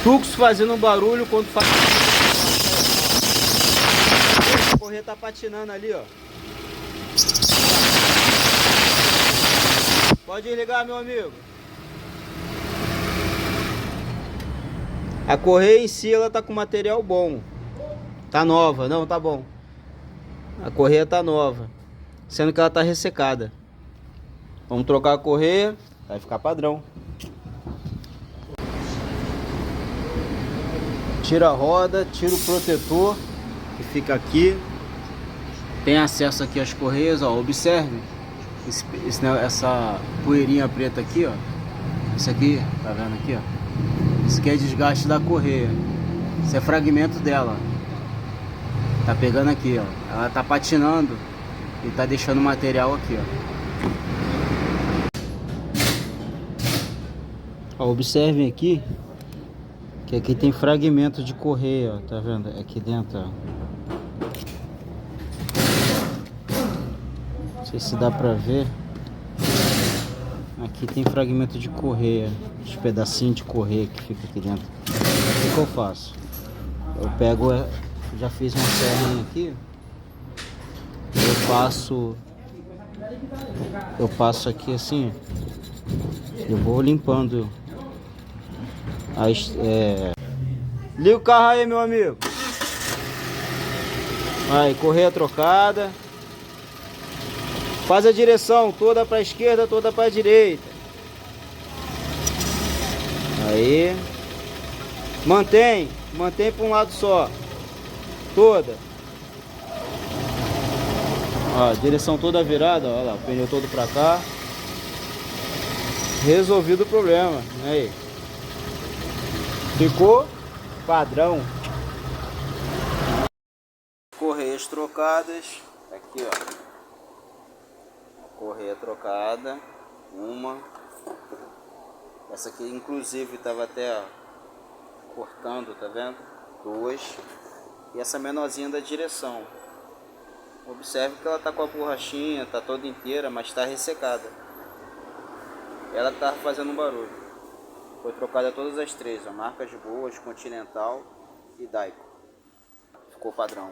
Fluxo fazendo um barulho quando faz. A correia tá patinando ali, ó. Pode desligar, meu amigo. A correia em si, ela tá com material bom. Tá nova, não, tá bom. A correia tá nova, sendo que ela tá ressecada. Vamos trocar a correia, vai ficar padrão. Tira a roda, tira o protetor que fica aqui. Tem acesso aqui às correias, ó. Observe essa poeirinha preta aqui, ó. Isso aqui, tá vendo aqui, ó? Isso aqui é desgaste da correia. Isso é fragmento dela. Tá pegando aqui, ó. Ela tá patinando e tá deixando o material aqui, ó. Ó, observem aqui que aqui tem fragmento de correia, ó. Tá vendo? Aqui dentro, ó. Não sei se dá pra ver. Aqui tem fragmento de correia, os pedacinhos de correia que fica aqui dentro. O que eu faço? Eu pego, já fiz uma serrinha aqui. Eu passo aqui assim. Eu vou limpando. Liga o carro aí, meu amigo. Aí, correia trocada. Faz a direção toda para a esquerda, toda para a direita. Aí. Mantém para um lado só. Toda. Ó, direção toda virada, ó lá, o pneu todo para cá. Resolvido o problema. Aí. Ficou padrão. Correias trocadas. Aqui, ó. Correia trocada, uma. Essa aqui inclusive estava até, ó, cortando, tá vendo? Duas. E essa menorzinha da direção. Observe que ela tá com a borrachinha, tá toda inteira, mas está ressecada. Ela tá fazendo um barulho. Foi trocada todas as três, ó, marcas boas, Continental e Daico. Ficou padrão.